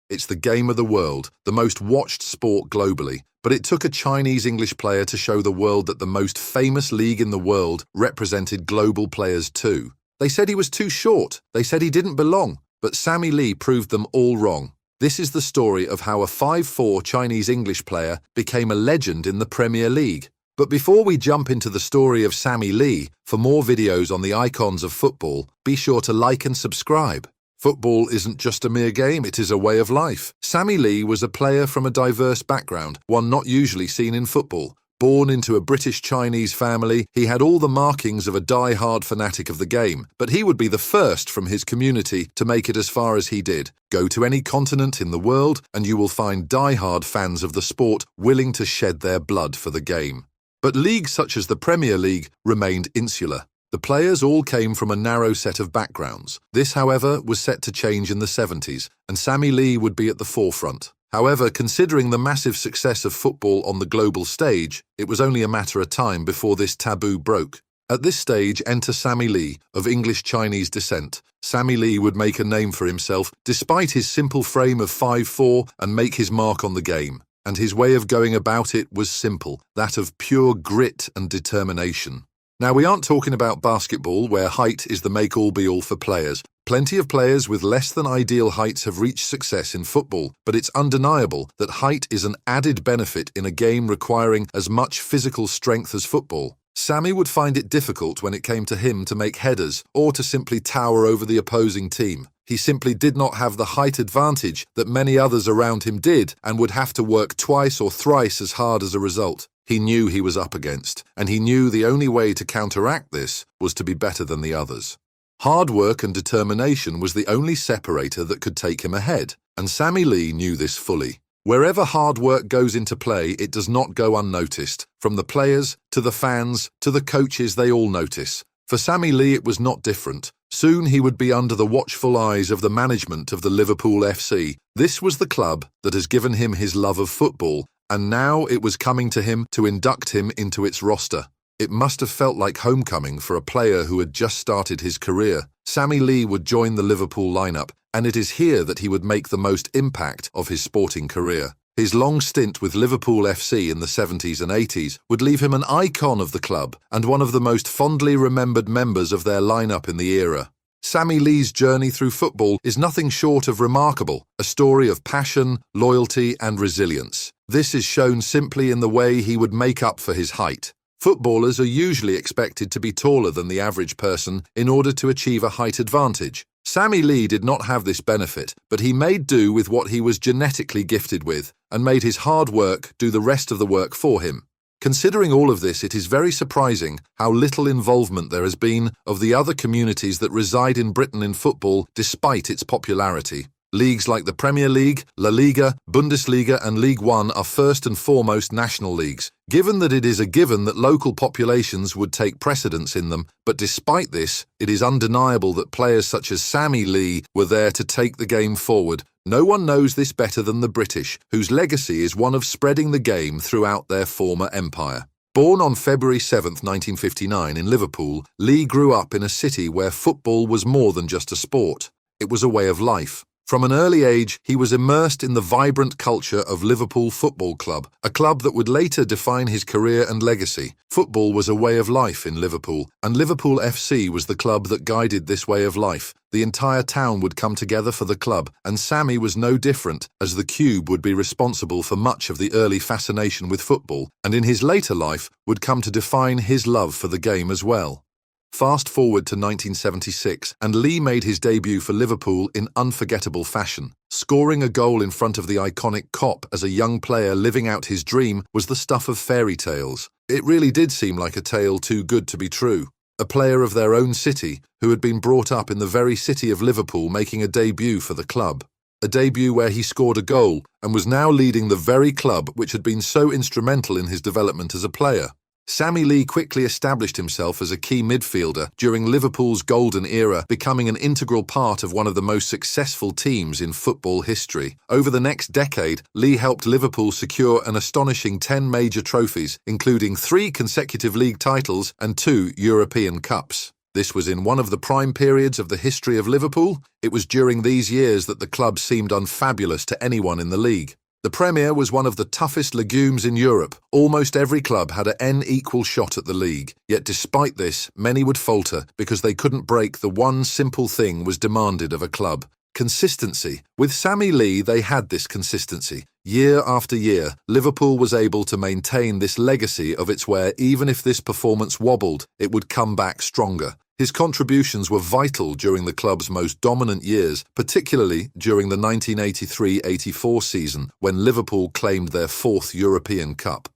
It's the game of the world, the most watched sport globally. But it took a Chinese English player to show the world that the most famous league in the world represented global players too. They said he was too short. They said he didn't belong. But Sammy Lee proved them all wrong. This is the story of how a 5'4" Chinese English player became a legend in the Premier League. But before we jump into the story of Sammy Lee, for more videos on the icons of football, be sure to like and subscribe. Football isn't just a mere game, it is a way of life. Sammy Lee was a player from a diverse background, one not usually seen in football. Born into a British-Chinese family, he had all the markings of a die-hard fanatic of the game, but he would be the first from his community to make it as far as he did. Go to any continent in the world and you will find die-hard fans of the sport willing to shed their blood for the game. But leagues such as the Premier League remained insular. The players all came from a narrow set of backgrounds. This, however, was set to change in the 70s, and Sammy Lee would be at the forefront. However, considering the massive success of football on the global stage, it was only a matter of time before this taboo broke. At this stage, enter Sammy Lee, of English-Chinese descent. Sammy Lee would make a name for himself, despite his simple frame of 5'4", and make his mark on the game. And his way of going about it was simple, that of pure grit and determination. Now, we aren't talking about basketball, where height is the make-all-be-all for players. Plenty of players with less than ideal heights have reached success in football, but it's undeniable that height is an added benefit in a game requiring as much physical strength as football. Sammy would find it difficult when it came to him to make headers or to simply tower over the opposing team. He simply did not have the height advantage that many others around him did and would have to work twice or thrice as hard as a result. He knew he was up against, and he knew the only way to counteract this was to be better than the others. Hard work and determination was the only separator that could take him ahead, and Sammy Lee knew this fully. Wherever hard work goes into play, it does not go unnoticed. From the players, to the fans, to the coaches, they all notice. For Sammy Lee, it was not different. Soon he would be under the watchful eyes of the management of the Liverpool FC. This was the club that has given him his love of football, and now it was coming to him to induct him into its roster. It must have felt like homecoming for a player who had just started his career. Sammy Lee would join the Liverpool lineup, and it is here that he would make the most impact of his sporting career. His long stint with Liverpool FC in the 70s and 80s would leave him an icon of the club and one of the most fondly remembered members of their lineup in the era. Sammy Lee's journey through football is nothing short of remarkable, a story of passion, loyalty, and resilience. This is shown simply in the way he would make up for his height. Footballers are usually expected to be taller than the average person in order to achieve a height advantage. Sammy Lee did not have this benefit, but he made do with what he was genetically gifted with and made his hard work do the rest of the work for him. Considering all of this, it is very surprising how little involvement there has been of the other communities that reside in Britain in football despite its popularity. Leagues like the Premier League, La Liga, Bundesliga and League One are first and foremost national leagues, given that it is a given that local populations would take precedence in them. But despite this, it is undeniable that players such as Sammy Lee were there to take the game forward. No one knows this better than the British, whose legacy is one of spreading the game throughout their former empire. Born on February 7, 1959 in Liverpool, Lee grew up in a city where football was more than just a sport. It was a way of life. From an early age, he was immersed in the vibrant culture of Liverpool Football Club, a club that would later define his career and legacy. Football was a way of life in Liverpool, and Liverpool FC was the club that guided this way of life. The entire town would come together for the club, and Sammy was no different, as the Cube would be responsible for much of the early fascination with football, and in his later life would come to define his love for the game as well. Fast forward to 1976, and Lee made his debut for Liverpool in unforgettable fashion. Scoring a goal in front of the iconic Kop as a young player living out his dream was the stuff of fairy tales. It really did seem like a tale too good to be true. A player of their own city, who had been brought up in the very city of Liverpool, making a debut for the club. A debut where he scored a goal and was now leading the very club which had been so instrumental in his development as a player. Sammy Lee quickly established himself as a key midfielder during Liverpool's golden era, becoming an integral part of one of the most successful teams in football history. Over the next decade, Lee helped Liverpool secure an astonishing 10 major trophies, including 3 consecutive league titles and 2 European Cups. This was in one of the prime periods of the history of Liverpool. It was during these years that the club seemed unfabulous to anyone in the league. The Premier was one of the toughest legumes in Europe. Almost every club had an equal shot at the league. Yet despite this, many would falter because they couldn't break the one simple thing was demanded of a club: consistency. With Sammy Lee, they had this consistency. Year after year, Liverpool was able to maintain this legacy of its where even if this performance wobbled, it would come back stronger. His contributions were vital during the club's most dominant years, particularly during the 1983-84 season when Liverpool claimed their fourth European Cup.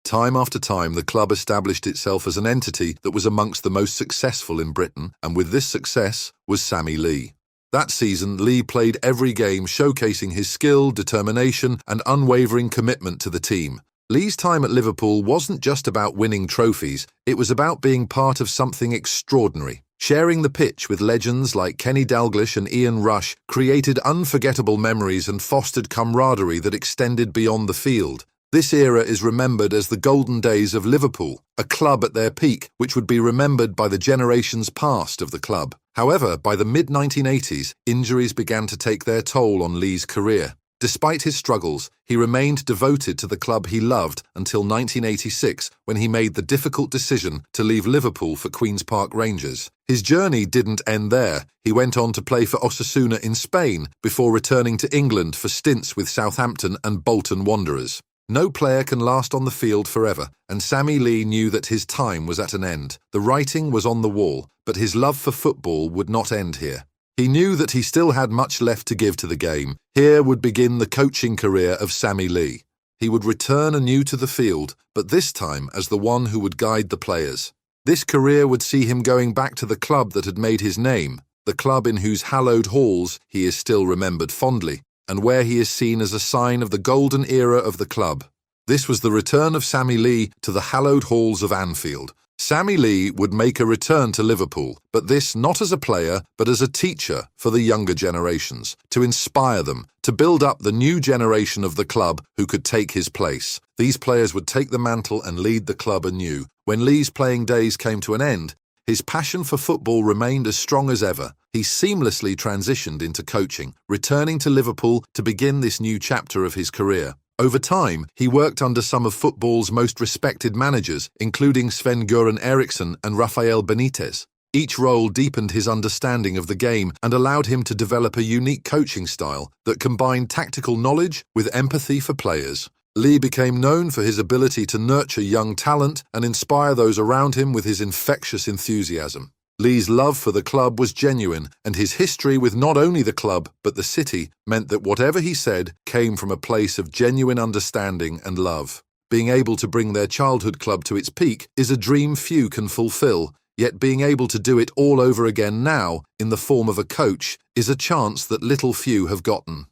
Time after time, the club established itself as an entity that was amongst the most successful in Britain, and with this success was Sammy Lee. That season, Lee played every game, showcasing his skill, determination, and unwavering commitment to the team. Lee's time at Liverpool wasn't just about winning trophies, it was about being part of something extraordinary. Sharing the pitch with legends like Kenny Dalglish and Ian Rush created unforgettable memories and fostered camaraderie that extended beyond the field. This era is remembered as the golden days of Liverpool, a club at their peak which would be remembered by the generations past of the club. However, by the mid-1980s, injuries began to take their toll on Lee's career. Despite his struggles, he remained devoted to the club he loved until 1986, when he made the difficult decision to leave Liverpool for Queen's Park Rangers. His journey didn't end there. He went on to play for Osasuna in Spain before returning to England for stints with Southampton and Bolton Wanderers. No player can last on the field forever, and Sammy Lee knew that his time was at an end. The writing was on the wall, but his love for football would not end here. He knew that he still had much left to give to the game. Here would begin the coaching career of Sammy Lee. He would return anew to the field, but this time as the one who would guide the players. This career would see him going back to the club that had made his name, the club in whose hallowed halls he is still remembered fondly, and where he is seen as a sign of the golden era of the club. This was the return of Sammy Lee to the hallowed halls of Anfield. Sammy Lee would make a return to Liverpool, but this not as a player, but as a teacher for the younger generations, to inspire them, to build up the new generation of the club who could take his place. These players would take the mantle and lead the club anew. When Lee's playing days came to an end, his passion for football remained as strong as ever. He seamlessly transitioned into coaching, returning to Liverpool to begin this new chapter of his career. Over time, he worked under some of football's most respected managers, including Sven-Göran Eriksson and Rafael Benitez. Each role deepened his understanding of the game and allowed him to develop a unique coaching style that combined tactical knowledge with empathy for players. Lee became known for his ability to nurture young talent and inspire those around him with his infectious enthusiasm. Lee's love for the club was genuine, and his history with not only the club but the city meant that whatever he said came from a place of genuine understanding and love. Being able to bring their childhood club to its peak is a dream few can fulfill, yet being able to do it all over again now, in the form of a coach, is a chance that little few have gotten.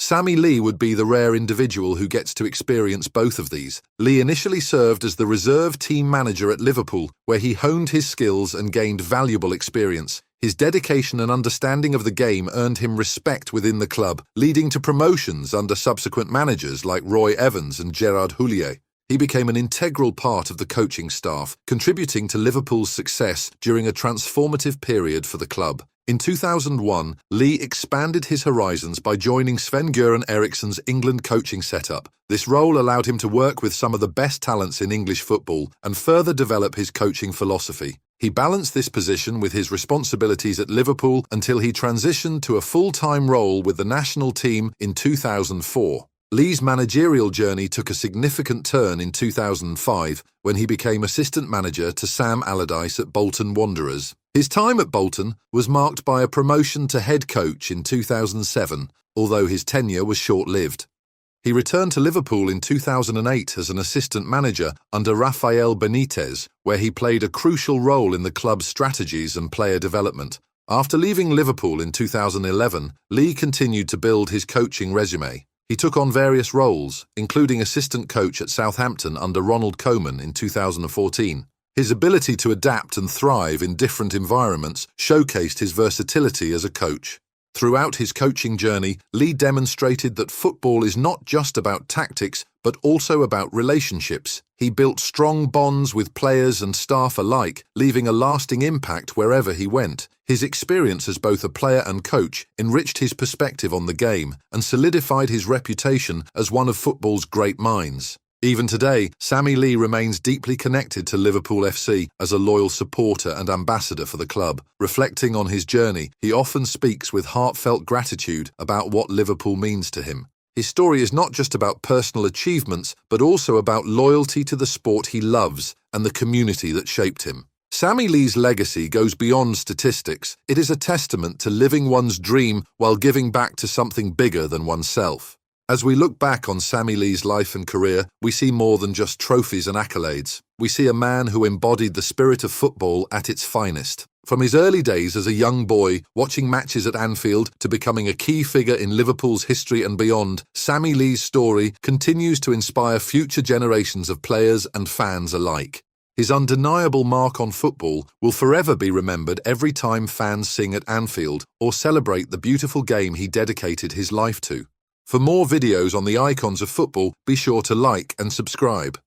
Sammy Lee would be the rare individual who gets to experience both of these. Lee initially served as the reserve team manager at Liverpool, where he honed his skills and gained valuable experience. His dedication and understanding of the game earned him respect within the club, leading to promotions under subsequent managers like Roy Evans and Gerard Houllier. He became an integral part of the coaching staff, contributing to Liverpool's success during a transformative period for the club. In 2001, Lee expanded his horizons by joining Sven-Göran Eriksson's England coaching setup. This role allowed him to work with some of the best talents in English football and further develop his coaching philosophy. He balanced this position with his responsibilities at Liverpool until he transitioned to a full-time role with the national team in 2004. Lee's managerial journey took a significant turn in 2005 when he became assistant manager to Sam Allardyce at Bolton Wanderers. His time at Bolton was marked by a promotion to head coach in 2007, although his tenure was short-lived. He returned to Liverpool in 2008 as an assistant manager under Rafael Benitez, where he played a crucial role in the club's strategies and player development. After leaving Liverpool in 2011, Lee continued to build his coaching resume. He took on various roles, including assistant coach at Southampton under Ronald Koeman in 2014. His ability to adapt and thrive in different environments showcased his versatility as a coach. Throughout his coaching journey, Lee demonstrated that football is not just about tactics, but also about relationships. He built strong bonds with players and staff alike, leaving a lasting impact wherever he went. His experience as both a player and coach enriched his perspective on the game and solidified his reputation as one of football's great minds. Even today, Sammy Lee remains deeply connected to Liverpool FC as a loyal supporter and ambassador for the club. Reflecting on his journey, he often speaks with heartfelt gratitude about what Liverpool means to him. His story is not just about personal achievements, but also about loyalty to the sport he loves and the community that shaped him. Sammy Lee's legacy goes beyond statistics. It is a testament to living one's dream while giving back to something bigger than oneself. As we look back on Sammy Lee's life and career, we see more than just trophies and accolades. We see a man who embodied the spirit of football at its finest. From his early days as a young boy, watching matches at Anfield, to becoming a key figure in Liverpool's history and beyond, Sammy Lee's story continues to inspire future generations of players and fans alike. His undeniable mark on football will forever be remembered every time fans sing at Anfield or celebrate the beautiful game he dedicated his life to. For more videos on the icons of football, be sure to like and subscribe.